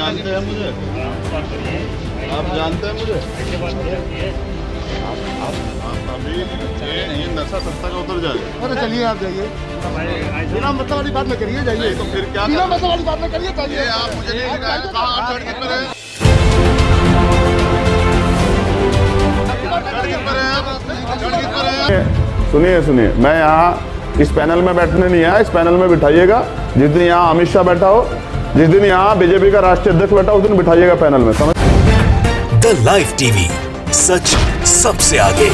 जानते हैं मुझे? आप जानते हैं मुझे? आप अभी ये नशा सस्ता का उतर जाएगा। अरे चलिए आप जाइए, बिना मतलब वाली बात न करिए, जाइए। तो फिर क्या बिना मतलब वाली बात न करिए, ये जाइए। आप मुझे नहीं सिखाएंगे कहाँ आप सड़क पर हैं? सड़क पर हैं आप? सड़क पर हैं? सुनिए सुनिए, मैं यहाँ इस पैनल में बैठने नहीं आया। इस पैनल में बिठाइएगा जिस दिन यहाँ अमित शाह बैठा हो, जिस दिन यहाँ बीजेपी का राष्ट्रीय अध्यक्ष बैठा हो, उस दिन बिठाइएगा पैनल में। समझ? द लाइव टीवी, सच सबसे आगे।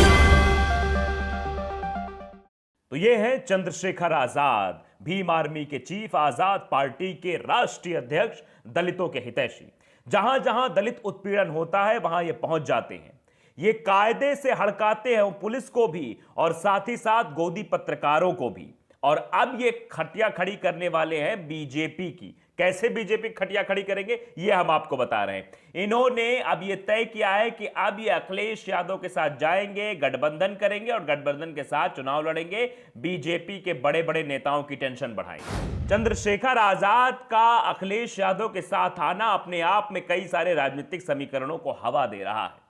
तो ये है चंद्रशेखर आजाद, भीम आर्मी के चीफ, आजाद पार्टी के राष्ट्रीय अध्यक्ष, दलितों के हितैषी। जहां जहां दलित उत्पीड़न होता है वहां ये पहुंच जाते हैं। ये कायदे से हड़काते हैं पुलिस को भी और साथ ही साथ गोदी पत्रकारों को भी। और अब ये खटिया खड़ी करने वाले हैं बीजेपी की। कैसे बीजेपी खटिया खड़ी करेंगे ये हम आपको बता रहे हैं। इन्होंने अब ये तय किया है कि अब ये अखिलेश यादव के साथ जाएंगे, गठबंधन करेंगे और गठबंधन के साथ चुनाव लड़ेंगे। बीजेपी के बड़े बड़े नेताओं की टेंशन बढ़ाएंगे। चंद्रशेखर आजाद का अखिलेश यादव के साथ आना अपने आप में कई सारे राजनीतिक समीकरणों को हवा दे रहा है,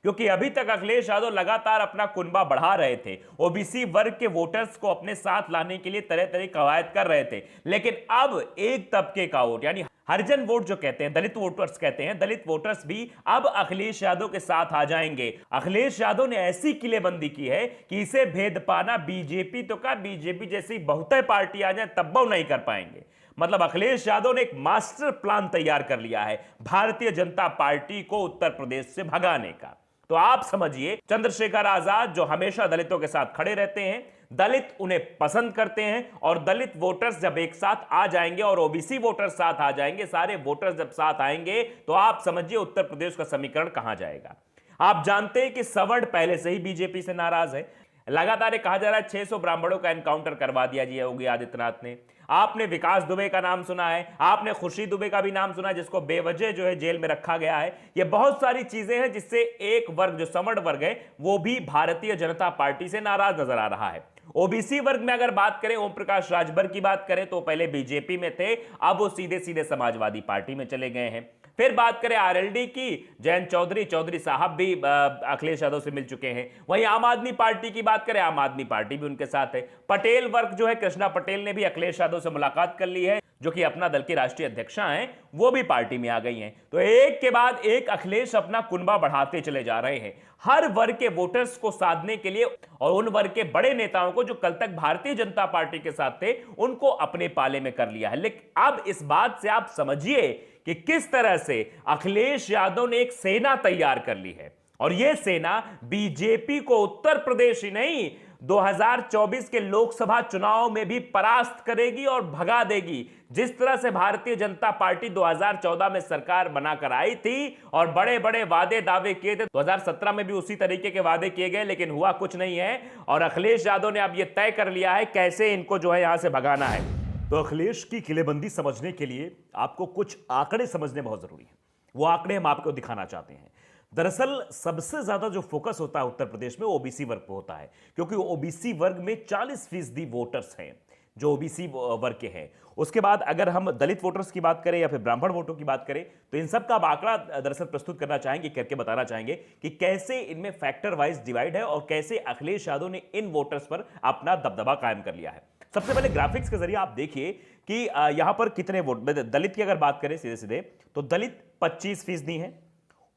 क्योंकि अभी तक अखिलेश यादव लगातार अपना कुनबा बढ़ा रहे थे, ओबीसी वर्ग के वोटर्स को अपने साथ लाने के लिए तरह तरह की कवायद कर रहे थे। लेकिन अब एक तबके का वोट, यानी हरिजन वोट जो कहते हैं, दलित वोटर्स कहते हैं, दलित वोटर्स भी अब अखिलेश यादव के साथ आ जाएंगे। अखिलेश यादव ने ऐसी किलेबंदी की है कि इसे भेद पाना बीजेपी तो का बीजेपी जैसी बहुतय पार्टी आ जाए तब वो नहीं कर पाएंगे। मतलब अखिलेश यादव ने एक मास्टर प्लान तैयार कर लिया है भारतीय जनता पार्टी को उत्तर प्रदेश से भगाने का। तो आप समझिए, चंद्रशेखर आजाद जो हमेशा दलितों के साथ खड़े रहते हैं, दलित उन्हें पसंद करते हैं और दलित वोटर्स जब एक साथ आ जाएंगे और ओबीसी वोटर्स साथ आ जाएंगे, सारे वोटर्स जब साथ आएंगे तो आप समझिए उत्तर प्रदेश का समीकरण कहां जाएगा। आप जानते हैं कि सवर्ण पहले से ही बीजेपी से नाराज है। लगातार ये कहा जा रहा है 600 ब्राह्मणों का एनकाउंटर करवा दिया जी योगी आदित्यनाथ ने। आपने विकास दुबे का नाम सुना है, आपने खुशी दुबे का भी नाम सुना है, जिसको बेवजह जो है जेल में रखा गया है। ये बहुत सारी चीजें हैं जिससे एक वर्ग जो सवर्ण वर्ग है वो भी भारतीय जनता पार्टी से नाराज नजर आ रहा है। ओबीसी वर्ग में अगर बात करें, ओम प्रकाश राजभर की बात करें तो पहले बीजेपी में थे, अब वो सीधे सीधे समाजवादी पार्टी में चले गए हैं। फिर बात करें आरएलडी की, जयंत चौधरी साहब भी अखिलेश यादव से मिल चुके हैं। वहीं आम आदमी पार्टी की बात करें, आम आदमी पार्टी भी उनके साथ है। पटेल वर्ग जो है, कृष्णा पटेल ने भी अखिलेश यादव से मुलाकात कर ली है, जो कि अपना दल की राष्ट्रीय अध्यक्षा हैं, वो भी पार्टी में आ गई हैं। तो एक के बाद एक अखिलेश अपना कुनबा बढ़ाते चले जा रहे हैं, हर वर्ग के वोटर्स को साधने के लिए, और उन वर्ग के बड़े नेताओं को जो कल तक भारतीय जनता पार्टी के साथ थे उनको अपने पाले में कर लिया है। लेकिन अब इस बात से आप समझिए कि किस तरह से अखिलेश यादव ने एक सेना तैयार कर ली है, और यह सेना बीजेपी को उत्तर प्रदेश ही नहीं 2024 के लोकसभा चुनाव में भी परास्त करेगी और भगा देगी। जिस तरह से भारतीय जनता पार्टी 2014 में सरकार बनाकर आई थी और बड़े बड़े वादे दावे किए थे, 2017 में भी उसी तरीके के वादे किए गए, लेकिन हुआ कुछ नहीं है। और अखिलेश यादव ने अब यह तय कर लिया है कैसे इनको जो है यहां से भगाना है। तो अखिलेश की किलेबंदी समझने के लिए आपको कुछ आंकड़े समझने बहुत जरूरी है। वो आंकड़े हम आपको दिखाना चाहते हैं। दरअसल सबसे ज्यादा जो फोकस होता है उत्तर प्रदेश में ओबीसी वर्ग पर होता है, क्योंकि ओबीसी वर्ग में 40% वोटर्स हैं जो ओबीसी वर्ग के हैं। उसके बाद अगर हम दलित वोटर्स की बात करें या फिर ब्राह्मण वोटों की बात करें तो इन सब का आंकड़ा दरअसल प्रस्तुत करना चाहेंगे, करके बताना चाहेंगे कि कैसे इनमें फैक्टर वाइज डिवाइड है और कैसे अखिलेश यादव ने इन वोटर्स पर अपना दबदबा कायम कर लिया है। सबसे पहले ग्राफिक्स के जरिए आप देखिए कि यहां पर कितने वोट, दलित की अगर बात करें सीधे सीधे तो दलित 25% है।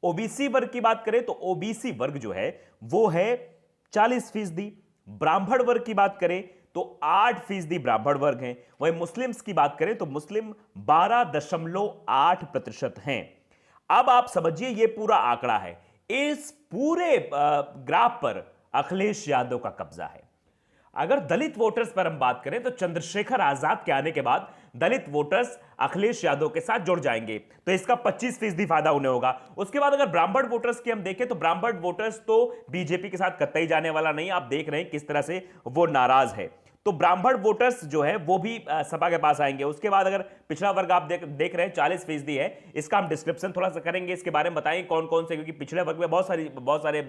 ओबीसी वर्ग की बात करें तो ओबीसी वर्ग जो है वो है 40%। ब्राह्मण वर्ग की बात करें तो 8% ब्राह्मण वर्ग हैं। वहीं मुस्लिम्स की बात करें तो मुस्लिम 12.8% हैं। अब आप समझिए ये पूरा आंकड़ा है, इस पूरे ग्राफ पर अखिलेश यादव का कब्जा है। अगर दलित वोटर्स पर हम बात करें तो चंद्रशेखर आजाद के आने के बाद दलित वोटर्स अखिलेश यादव के साथ जुड़ जाएंगे, तो इसका 25% फायदा उन्हें होगा। उसके बाद अगर ब्राह्मण वोटर्स की हम देखें तो ब्राह्मण वोटर्स तो बीजेपी के साथ कतई जाने वाला नहीं। आप देख रहे हैं किस तरह से वो नाराज है। तो ब्राह्मण वोटर्स जो है वो भी सपा के पास आएंगे। उसके बाद अगर पिछड़ा वर्ग आप देख रहे हैं 40% है, इसका हम डिस्क्रिप्शन थोड़ा सा करेंगे, इसके बारे में बताएंगे कौन कौन से, क्योंकि पिछड़े वर्ग में बहुत सारे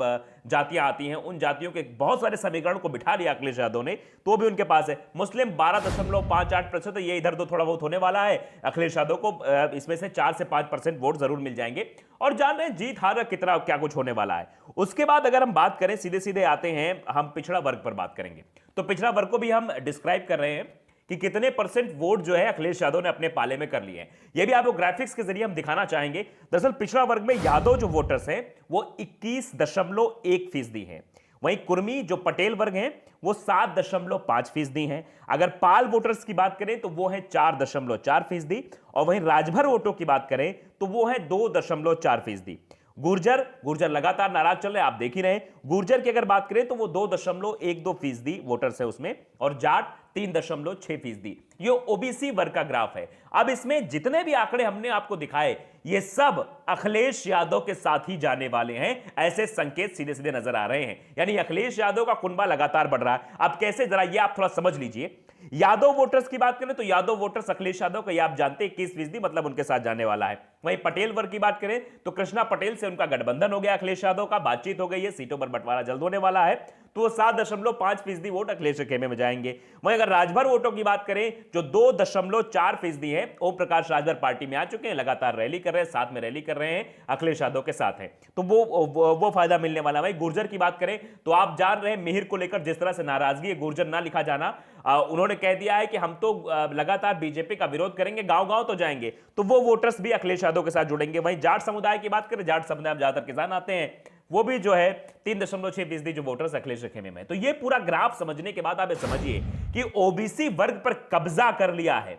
जातियां आती हैं, उन जातियों के बहुत सारे समीकरण को बिठा लिया अखिलेश यादव ने, तो भी उनके पास है। मुस्लिम 12.58%, ये इधर तो थोड़ा बहुत होने वाला है, अखिलेश यादव को इसमें से 4 से 5% वोट जरूर मिल जाएंगे, और जान रहे हैं जीत हार कितना क्या कुछ होने वाला है। उसके बाद अगर हम बात करें, सीधे सीधे आते हैं, हम पिछड़ा वर्ग पर बात करेंगे। तो पिछड़ा वर्ग को भी हम डिस्क्राइब कर रहे हैं कि कितने % वोट जो है अखिलेश यादव ने अपने पाले में कर लिए हैं। यह भी आपको ग्राफिक्स के जरिए हम दिखाना चाहेंगे। दरअसल पिछड़ा वर्ग में यादव जो वोटर्स हैं वो 21.1% हैं, वहीं कुर्मी जो पटेल वर्ग हैं वो 7.5% हैं। अगर पाल वोटर्स की बात करें तो वो है 4.4%, और वहीं राजभर वोटों की बात करें तो वो है 2.4%। गुर्जर लगातार नाराज चल रहे हैं, आप देख ही रहे हैं। गुर्जर की अगर बात करें तो वो 2.12% वोटर्स है उसमें, और जाट 3.6%। ये ओबीसी वर्ग का ग्राफ है। अब इसमें जितने भी आंकड़े हमने आपको दिखाए ये सब अखिलेश यादव के साथ ही जाने वाले हैं, ऐसे संकेत सीधे सीधे नजर आ रहे हैं। यानी अखिलेश यादव का कुनबा लगातार बढ़ रहा है। अब कैसे, जरा ये आप थोड़ा समझ लीजिए। यादव वोटर्स की बात करें तो यादव वोटर्स अखिलेश यादव का, ये आप जानते हैं 21%, मतलब उनके साथ जाने वाला है। वहीं पटेल वर्ग की बात करें तो कृष्णा पटेल से उनका गठबंधन हो गया अखिलेश यादव का, बातचीत हो गई है, सीटों पर बंटवारा जल्द होने वाला है, तो वो 7.5% वोट अखिलेश के खेमे में जाएंगे। वहीं अगर राजभर वोटों की बात करें जो 2.4% है, ओम प्रकाश राजभर पार्टी में आ चुके हैं, लगातार रैली कर रहे हैं, साथ में रैली कर रहे हैं, अखिलेश यादव के साथ हैं, तो वो फायदा मिलने वाला है। गुर्जर की बात करें तो आप जान रहे हैं मिहिर को लेकर जिस तरह से नाराजगी है, गुर्जर ना लिखा जाना, उन्होंने कह दिया है कि हम तो लगातार बीजेपी का विरोध करेंगे, गांव-गांव तो जाएंगे, तो वो वोटर्स भी अखिलेश यादव के साथ जुड़ेंगे। वहीं जाट समुदाय की बात करें, जाट समुदाय में ज्यादातर किसान आते हैं, वो भी जो है 3.6% जो वोटर्स अखिलेश के खेमे में। तो ये पूरा ग्राफ समझने के बाद आप ये समझिए कि ओबीसी वर्ग पर कब्जा कर लिया है।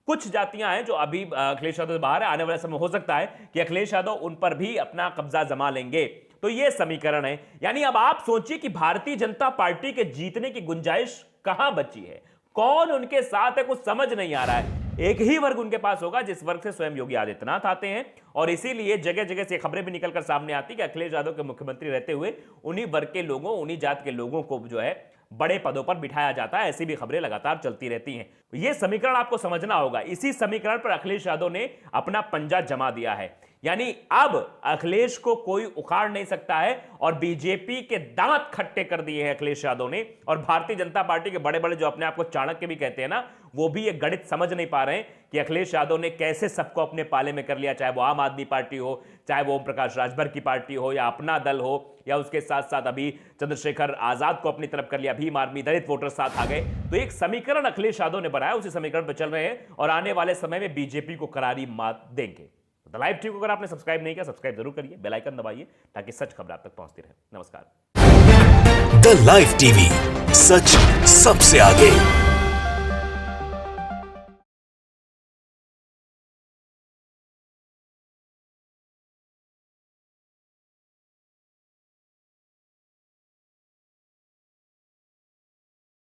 कुछ जातियां हैं जो अभी अखिलेश यादव से बाहर है, आने वाले समय हो सकता है कि अखिलेश यादव उन पर भी अपना कब्जा जमा लेंगे। तो ये समीकरण है। यानी अब आप सोचिए कि भारतीय जनता पार्टी के जीतने की गुंजाइश कहां बची है, कौन उनके साथ है, कुछ समझ नहीं आ रहा है। एक ही वर्ग उनके पास होगा जिस वर्ग से स्वयं योगी आदित्यनाथ आते हैं, और इसीलिए जगह जगह से खबरें भी निकलकर सामने आती कि अखिलेश यादव के मुख्यमंत्री रहते हुए उन्हीं वर्ग के लोगों, उन्हीं जात के लोगों को जो है बड़े पदों पर बिठाया जाता है। ऐसी भी खबरें लगातार चलती रहती हैं। यह समीकरण आपको समझना होगा। इसी समीकरण पर अखिलेश यादव ने अपना पंजा जमा दिया है। यानी अब अखिलेश को कोई उखाड़ नहीं सकता है, और बीजेपी के दांत खट्टे कर दिए हैं अखिलेश यादव ने। और भारतीय जनता पार्टी के बड़े बड़े जो अपने आप को चाणक्य भी कहते हैं ना, वो भी ये गणित समझ नहीं पा रहे हैं कि अखिलेश यादव ने कैसे सबको अपने पाले में कर लिया, चाहे वो आम आदमी पार्टी हो, चाहे वो ओम प्रकाश राजभर की पार्टी हो, या अपना दल हो, या उसके साथ साथ अभी चंद्रशेखर आजाद को अपनी तरफ कर लिया, भीम आर्मी, दलित वोटर साथ आ गए। तो एक समीकरण अखिलेश यादव ने बनाया, उसी समीकरण पर चल रहे हैं, और आने वाले समय में बीजेपी को करारी मात देंगे। द लाइव टीवी को अगर आपने सब्सक्राइब नहीं किया, सब्सक्राइब जरूर करिए, बेल आइकन दबाइए ताकि सच खबर आप तक पहुंचती रहे। नमस्कार। द लाइव टीवी, सच सबसे आगे।